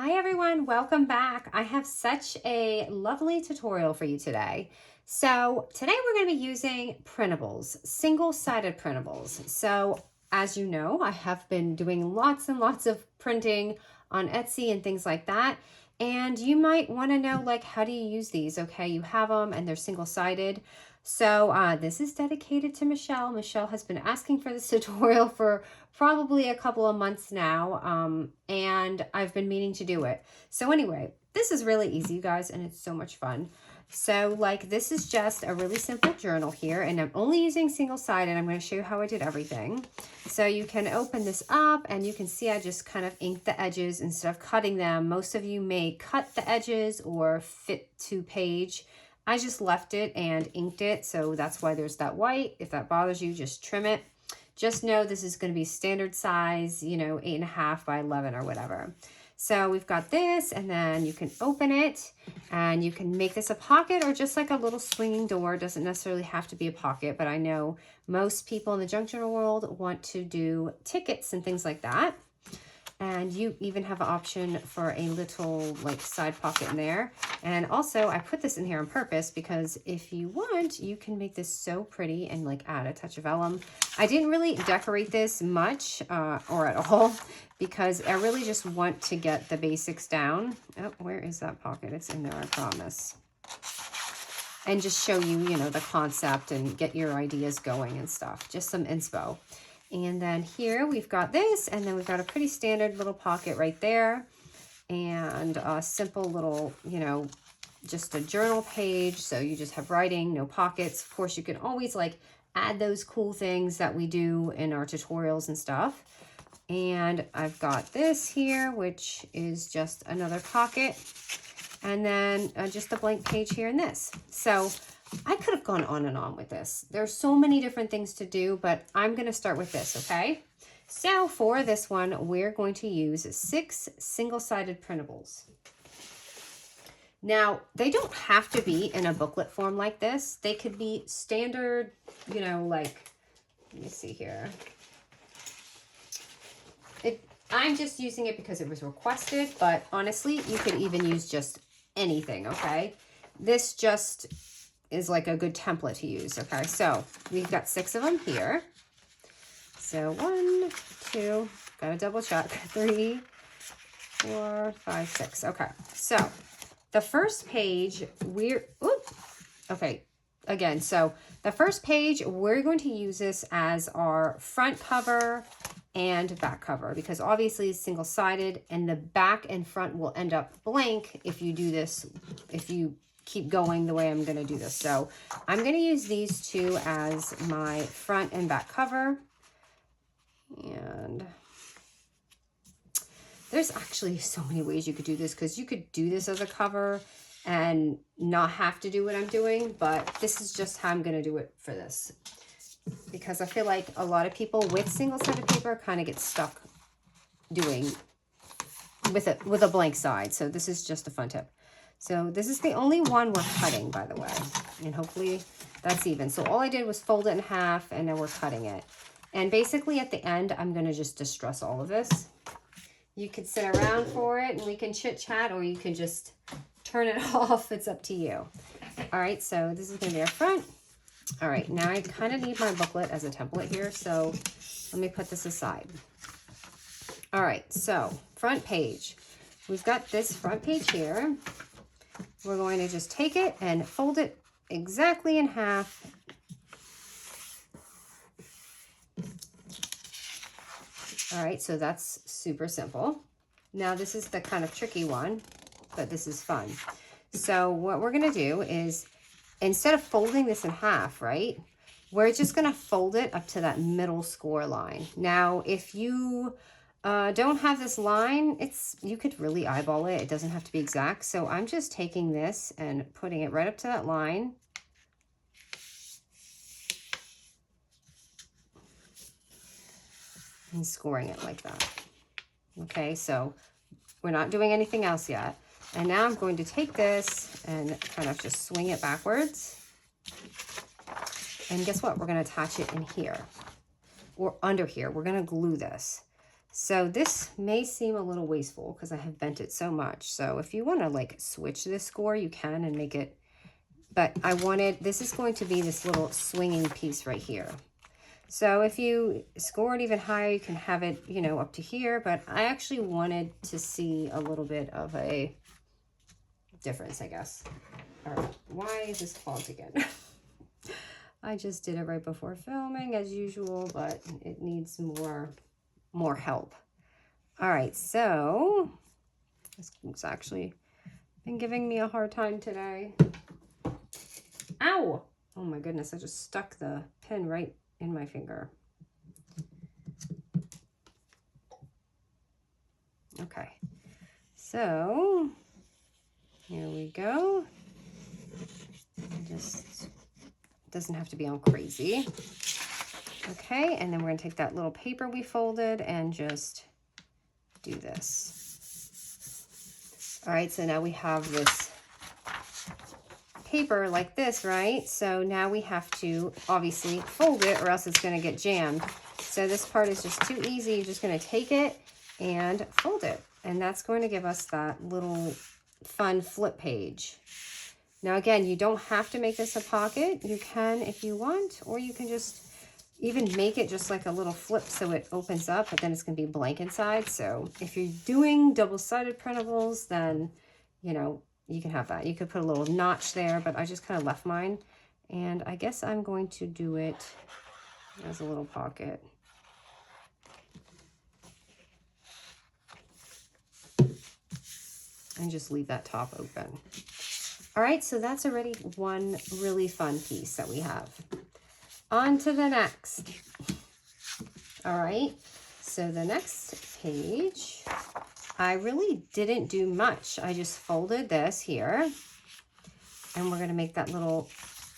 Hi everyone, welcome back. I have such a lovely tutorial for you today. So today we're going to be using printables, single-sided printables. So as you know, I have been doing lots and lots of printing on Etsy and things like that. And you might want to know, like, how do you use these? Okay, you have them and they're single-sided. So this is dedicated to Michelle. Michelle has been asking for this tutorial for probably a couple of months now, and I've been meaning to do it. So anyway, this is really easy, you guys, and it's so much fun. So like, this is just a really simple journal here, and I'm only using single-sided. I'm going to show you how I did everything. So you can open this up and you can see I just kind of inked the edges instead of cutting them. Most of you may cut the edges or fit to page. I just left it and inked it, so that's why there's that white. If that bothers you, just trim it. Just know this is going to be standard size, you know, 8.5 by 11 or whatever. So we've got this, and then you can open it and you can make this a pocket or just like a little swinging door. It doesn't necessarily have to be a pocket, but I know most people in the junk journal world want to do tickets and things like that. And you even have an option for a little like side pocket in there. And also I put this in here on purpose because if you want, you can make this so pretty and like add a touch of vellum. I didn't really decorate this much or at all because I really just want to get the basics down. Oh, where is that pocket? It's in there, I promise. And just show you, you know, the concept and get your ideas going and stuff. Just some inspo. And then here we've got this, and then we've got a pretty standard little pocket right there. And a simple little, you know, just a journal page. So you just have writing, no pockets. Of course, you can always like add those cool things that we do in our tutorials and stuff. And I've got this here, which is just another pocket. And then just a blank page here in this. So I could have gone on and on with this. There's so many different things to do, but I'm going to start with this, okay? So for this one, we're going to use 6 single-sided printables. Now, they don't have to be in a booklet form like this. They could be standard, you know, like, let me see here. I'm just using it because it was requested, but honestly, you could even use just anything, okay? This just is like a good template to use, okay? So we've got 6 of them here. So 1, 2, gotta double check, 3, 4, 5, 6. Okay, so the first page again, so the first page, we're going to use this as our front cover and back cover because obviously it's single-sided, and the back and front will end up blank if you do this, if you keep going the way I'm going to do this. So I'm going to use these 2 as my front and back cover. And there's actually so many ways you could do this, because you could do this as a cover and not have to do what I'm doing, but this is just how I'm going to do it for this, because I feel like a lot of people with single-sided paper kind of get stuck doing with a blank side. So this is just a fun tip. So this is the only one we're cutting, by the way, and hopefully that's even. So all I did was fold it in half, and then we're cutting it. And basically at the end, I'm going to just distress all of this. You could sit around for it and we can chit chat, or you can just turn it off. It's up to you. All right, so this is going to be our front. All right, now I kind of need my booklet as a template here, so let me put this aside. All right, so front page. We've got this front page here. We're going to just take it and fold it exactly in half. All right, so that's super simple. Now this is the kind of tricky one, but this is fun. So what we're going to do is, instead of folding this in half, right, we're just going to fold it up to that middle score line. Now, if you don't have this line, you could really eyeball it. It doesn't have to be exact. So I'm just taking this and putting it right up to that line. And scoring it like that. Okay, so we're not doing anything else yet. And now I'm going to take this and kind of just swing it backwards. And guess what? We're going to attach it in here or under here. We're going to glue this. So this may seem a little wasteful because I have bent it so much. So if you want to like switch this score, you can and make it, but I wanted, this is going to be this little swinging piece right here. So if you score it even higher, you can have it, you know, up to here, but I actually wanted to see a little bit of a difference, I guess. All right, why is this clogged again? I just did it right before filming as usual, but it needs more help. All right, so this has actually been giving me a hard time today. Ow! Oh my goodness, I just stuck the pin right in my finger. Okay, so here we go. Just doesn't have to be all crazy. Okay, and then we're gonna take that little paper we folded and just do this. All right, so now we have this paper like this, right? So now we have to obviously fold it or else it's gonna get jammed. So this part is just too easy. You're just gonna take it and fold it. And that's going to give us that little fun flip page. Now again, you don't have to make this a pocket. You can if you want, or you can just even make it just like a little flip so it opens up, but then it's gonna be blank inside. So if you're doing double-sided printables, then, you know, you can have that. You could put a little notch there, but I just kind of left mine. And I guess I'm going to do it as a little pocket. And just leave that top open. All right, so that's already one really fun piece that we have. On to the next. All right, so the next page, I really didn't do much. I just folded this here, and we're gonna make that little,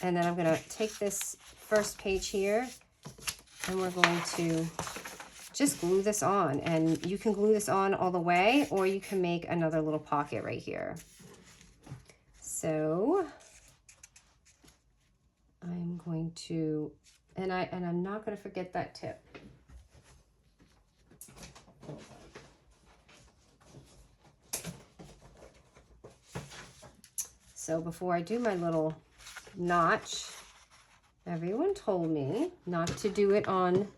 and then I'm gonna take this first page here, and we're going to just glue this on. And you can glue this on all the way, or you can make another little pocket right here. So I'm going to, and I'm not going to forget that tip. So before I do my little notch, everyone told me not to do it on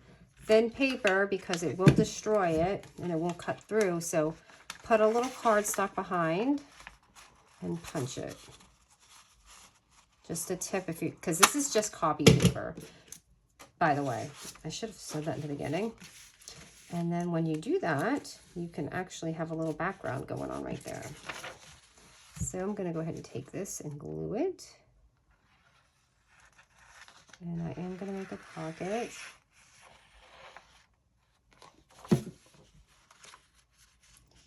thin paper because it will destroy it and it won't cut through. So put a little cardstock behind and punch it. Just a tip if you, because this is just copy paper, by the way. I should have said that in the beginning. And then when you do that, you can actually have a little background going on right there. So I'm going to go ahead and take this and glue it. And I am going to make a pocket.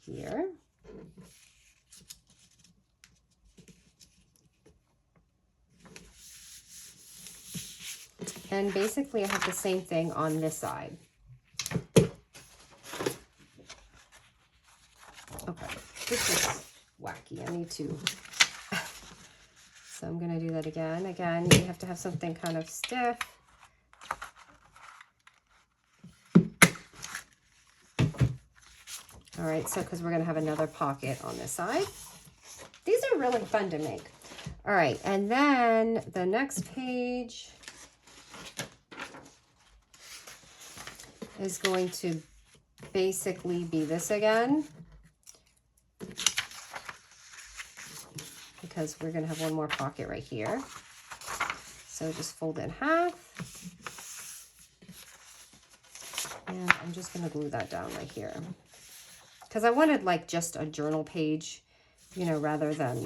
Here. And basically I have the same thing on this side. Okay, this is wacky. I need to, so I'm gonna do that again. Again, you have to have something kind of stiff. All right, so because we're gonna have another pocket on this side. These are really fun to make. All right, and then the next page is going to basically be this again, because we're gonna have one more pocket right here. So just fold it in half. And I'm just gonna glue that down right here. Because I wanted like just a journal page, you know, rather than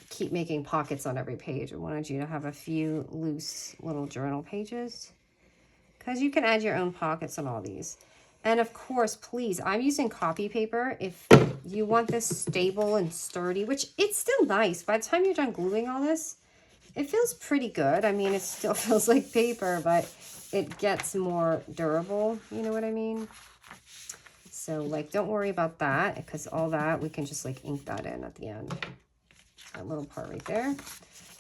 keep making pockets on every page. I wanted you to have a few loose little journal pages. Because you can add your own pockets on all these. And of course, please, I'm using copy paper. If you want this stable and sturdy, which it's still nice. By the time you're done gluing all this, it feels pretty good. I mean, it still feels like paper, but it gets more durable. You know what I mean? So like, don't worry about that, because all that, we can just like ink that in at the end. That little part right there.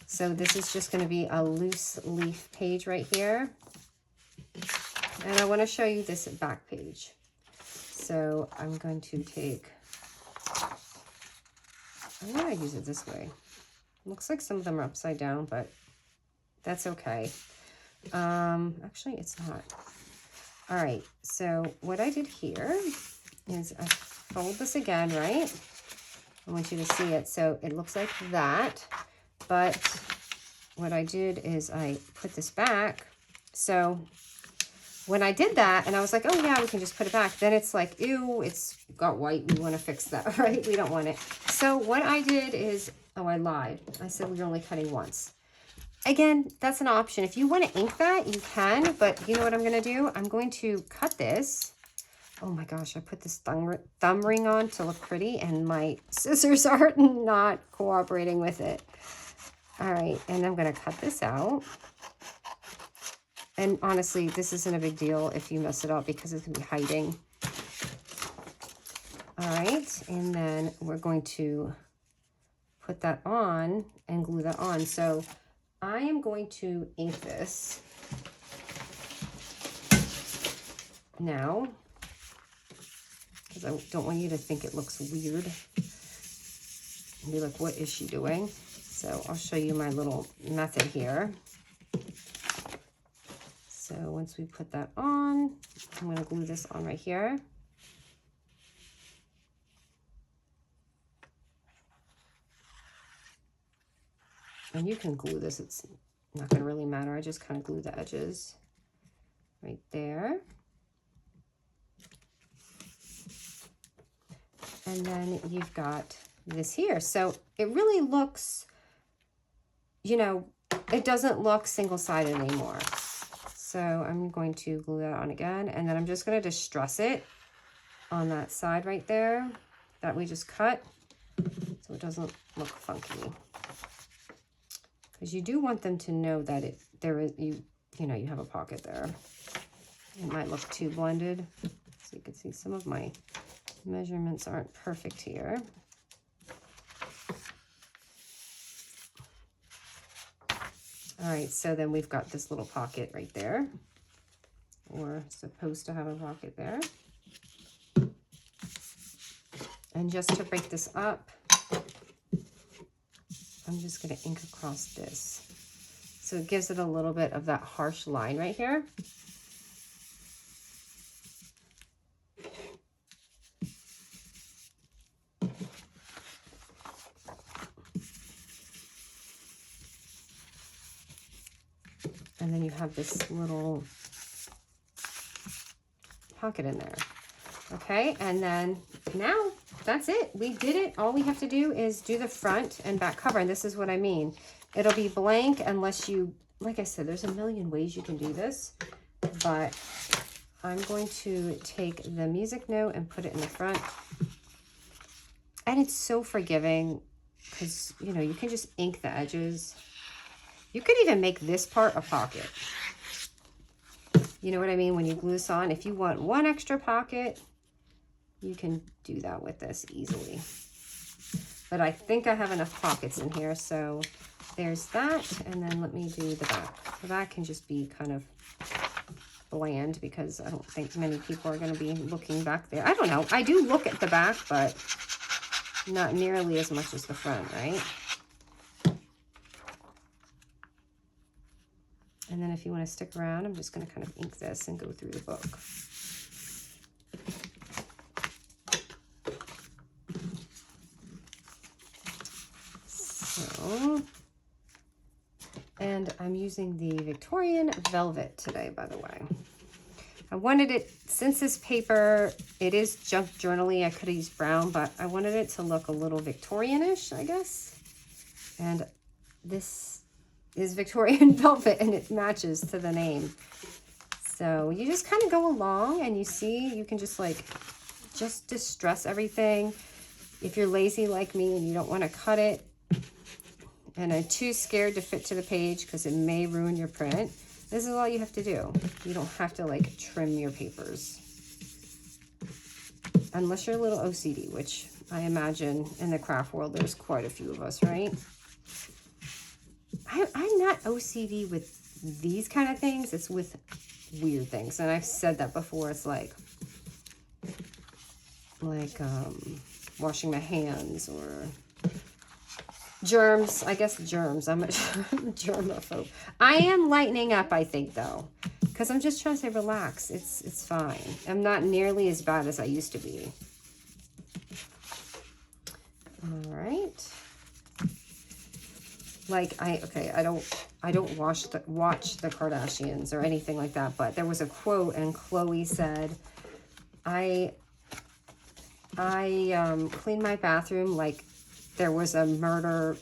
So this is just going to be a loose leaf page right here. And I want to show you this back page. So I'm going to take, I'm going to use it this way. Looks like some of them are upside down, but that's okay. Actually, it's not. All right, so what I did here is I fold this again, right? I want you to see it. So it looks like that, but what I did is I put this back. So when I did that and I was like, oh yeah, we can just put it back. Then it's like, ew, it's got white. We want to fix that, right? We don't want it. So what I did is, oh, I lied. I said we were only cutting once. Again, that's an option. If you want to ink that, you can, but you know what I'm going to do? I'm going to cut this. Oh my gosh, I put this thumb ring on to look pretty and my scissors are not cooperating with it. All right, and I'm going to cut this out. And honestly, this isn't a big deal if you mess it up because it's going to be hiding. All right, and then we're going to put that on and glue that on. So I am going to ink this now because I don't want you to think it looks weird and be like, what is she doing? So I'll show you my little method here. So once we put that on, I'm going to glue this on right here. And you can glue this, it's not going to really matter. I just kind of glue the edges right there. And then you've got this here. So it really looks, you know, it doesn't look single-sided anymore. So I'm going to glue that on again, and then I'm just going to distress it on that side right there that we just cut so it doesn't look funky. Because you do want them to know that you have a pocket there. It might look too blended. So you can see some of my measurements aren't perfect here. All right, so then we've got this little pocket right there, or supposed to have a pocket there. And just to break this up, I'm just going to ink across this. So it gives it a little bit of that harsh line right here. And then you have this little pocket in there. Okay, and then now that's it. We did it. All we have to do is do the front and back cover. And this is what I mean. It'll be blank unless you, like I said, there's a million ways you can do this. But I'm going to take the music note and put it in the front. And it's so forgiving because, you know, you can just ink the edges. You could even make this part a pocket. You know what I mean? When you glue this on, if you want one extra pocket, you can do that with this easily. But I think I have enough pockets in here, so there's that. And then let me do the back. The back can just be kind of bland because I don't think many people are going to be looking back there. I don't know. I do look at the back, but not nearly as much as the front, right? And then if you want to stick around, I'm just going to kind of ink this and go through the book. So, and I'm using the Victorian Velvet today, by the way. I wanted it, since this paper, it is junk journal-y, I could have used brown, but I wanted it to look a little Victorian-ish, I guess. And this is Victorian Velvet, and it matches to the name. So you just kind of go along and you see, you can just like, just distress everything. If you're lazy like me and you don't want to cut it and are too scared to fit to the page because it may ruin your print, this is all you have to do. You don't have to like trim your papers. Unless you're a little OCD, which I imagine in the craft world, there's quite a few of us, right? I'm not OCD with these kind of things. It's with weird things. And I've said that before. It's like, like washing my hands or germs. I guess germs. I'm a germaphobe. I am lightening up, I think, though, because I'm just trying to say relax. It's fine. I'm not nearly as bad as I used to be. All right. Like I don't watch the Kardashians or anything like that, but there was a quote and Chloe said, I cleaned my bathroom like there was a murder,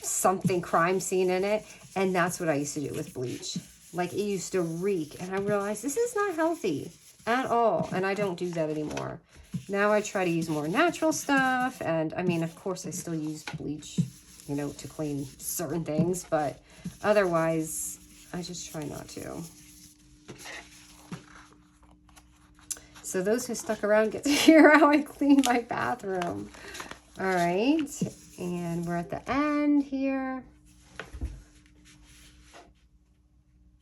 something crime scene in it, and that's what I used to do with bleach. Like, it used to reek, and I realized this is not healthy at all, and I don't do that anymore. Now I try to use more natural stuff, and I mean, of course, I still use bleach, you know, to clean certain things, but otherwise, I just try not to. So those who stuck around get to hear how I clean my bathroom. All right, and we're at the end here.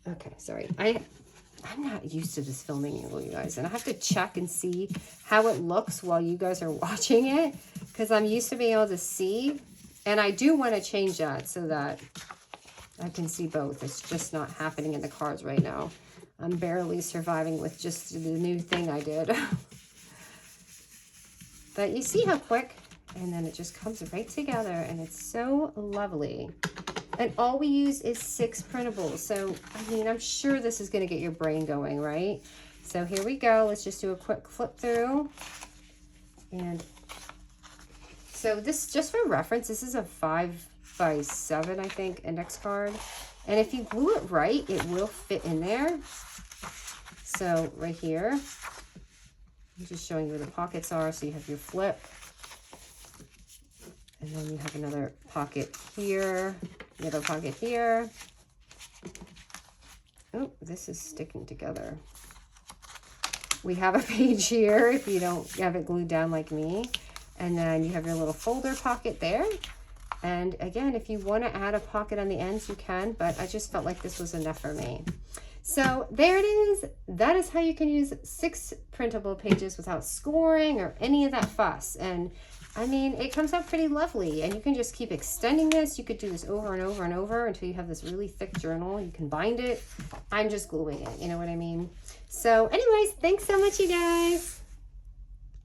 Okay, sorry. I'm not used to this filming, you guys, and I have to check and see how it looks while you guys are watching it, because I'm used to being able to see, and I do want to change that so that I can see both. It's just not happening in the cards right now. I'm barely surviving with just the new thing I did. But you see how quick, and then it just comes right together, and it's so lovely. And all we use is 6 printables. So, I mean, I'm sure this is going to get your brain going, right? So here we go. Let's just do a quick flip through. And so this, just for reference, this is a 5x7, I think, index card. And if you glue it right, it will fit in there. So right here, I'm just showing you where the pockets are. So you have your flip. And then you have another pocket here, another pocket here. Oh, this is sticking together. We have a page here if you don't have it glued down like me. And then you have your little folder pocket there. And again, if you want to add a pocket on the ends, you can, but I just felt like this was enough for me. So there it is. That is how you can use 6 printable pages without scoring or any of that fuss. And I mean, it comes out pretty lovely, and you can just keep extending this. You could do this over and over and over until you have this really thick journal. You can bind it. I'm just gluing it, you know what I mean? So anyways, thanks so much, you guys.